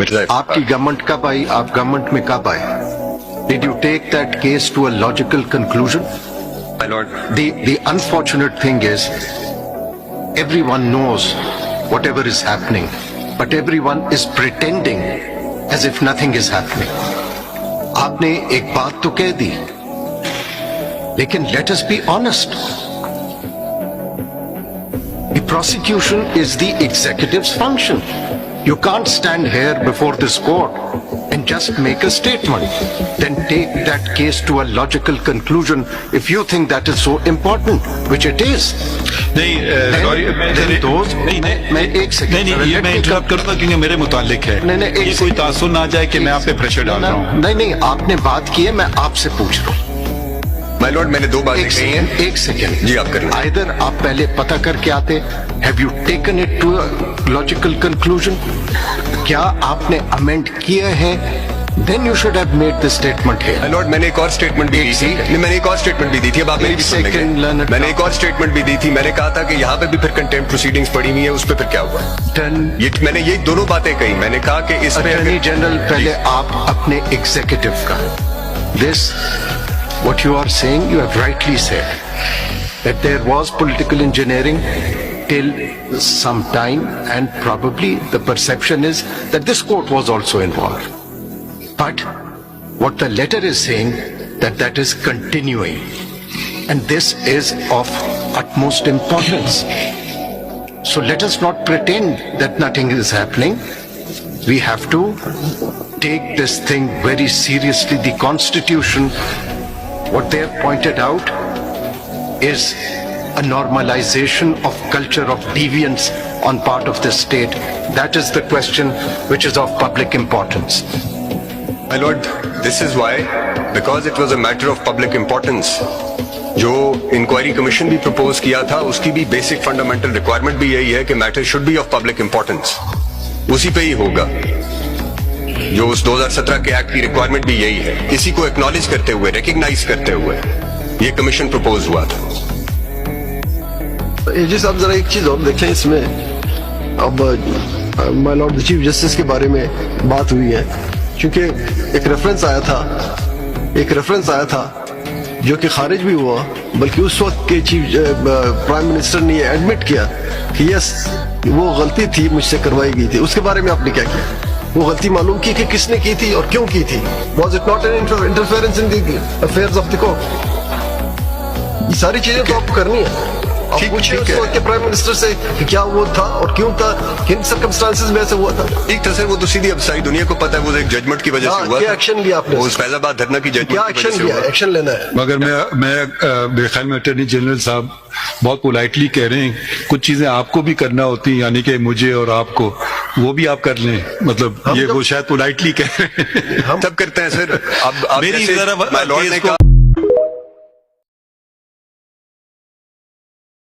आपकी गवर्नमेंट कब आई, आप गवर्नमेंट में कब आए? Did you take that case to a logical conclusion? My lord. The unfortunate thing is, everyone knows whatever is happening, but everyone is pretending as if nothing is happening. आपने एक बात तो कह दी, लेकिन let us be honest. The prosecution is the executive's function. You can't stand here before this court and just make a statement. Then take that case to a logical conclusion if you think that is so important, which it is. नहीं मैं एक second ये मैं interrupt करूंगा क्योंकि मेरे मुतालिक है। नहीं, ये कोई तासुर ना जाए कि मैं आप पे प्रेशर डाल रहा हूँ। नहीं, आपने बात की है, मैं आपसे पूछ रहा हूँ। माय लॉर्ड, मैंने दो बातें कही हैं। एक सेकंड जी, आप करें। आइदर आप पहले पता करके आते, have you taken it to a logical conclusion? क्या आपने अमेंड किए हैं? Then you should have made the statement here. My lord, मैंने एक और स्टेटमेंट भी दी थी। नहीं, मैंने एक और स्टेटमेंट भी दी थी। अब आप मेरी भी सुन लेंगे। मैंने एक और स्टेटमेंट भी दी थी। मैंने कहा था कि यहाँ पे भी फिर कंटेम्प्ट प्रोसीडिंग्स पड़ी हुई है, उस पर फिर क्या हुआ? ये मैंने ये दोनों बातें कही। मैंने कहा कि इस पे अटॉर्नी जनरल, पहले आप अपने एग्जीक्यूटिव का this what you are saying, you have rightly said that there was political engineering till some time, and probably the perception is that this court was also involved. But what the letter is saying, that is continuing, and this is of utmost importance. So let us not pretend that nothing is happening. We have to take this thing very seriously. The Constitution, what they have pointed out is a normalization of culture of deviance on part of the state. That is the question which is of public importance. My lord, this is why, because it was a matter of public importance, जो inquiry commission भी propose किया था, उसकी भी basic fundamental requirement भी यही है कि matter should be of public importance. उसी पे ही होगा। जो उस 2017 के एक्ट की रिक्वायरमेंट भी यही है। इसी को एक्नॉलेज करते हुए, रिकग्नाइज करते हुए ये कमीशन प्रपोज हुआ था। एजी साहब, जरा एक चीज और देखें इसमें। अब my Lord the chief justice के बारे में बात हुई है, क्योंकि एक रेफरेंस आया था जो कि खारिज भी हुआ, बल्कि उस वक्त के प्राइम मिनिस्टर ने ये एडमिट किया कि यस, वो गलती थी, मुझसे करवाई गई थी। उसके बारे में आपने क्या किया? वो गलती मालूम की कि किसने की थी और क्यों की थी? Was it not an interference in the affairs of the court? ये सारी चीजें तो आपको करनी है। आप पूछिए उस वक्त के प्राइम मिनिस्टर से कि क्या वो था और क्यों था, किन सर्कमस्टांसेस में ऐसे हुआ था। ठीक था सर, वो तो सीधी अब सारी दुनिया को पता है, वो एक जजमेंट की वजह से हुआ। क्या एक्शन लिया आपने? उस फैजाबाद धरना की जजमेंट क्या एक्शन लिया? एक्शन लेना है। मगर मैं मेरे ख्याल में अटॉर्नी जनरल साहब बहुत पोलाइटली कह रहे हैं, कुछ चीजें आपको भी करना होती हैं, यानी कि मुझे और आपको, वो भी आप कर लें। मतलब ये वो शायद पोलाइटली कह रहे हैं। हम तब करते हैं सर। अब मेरी जैसे जरा माय लॉर्ड ने कहा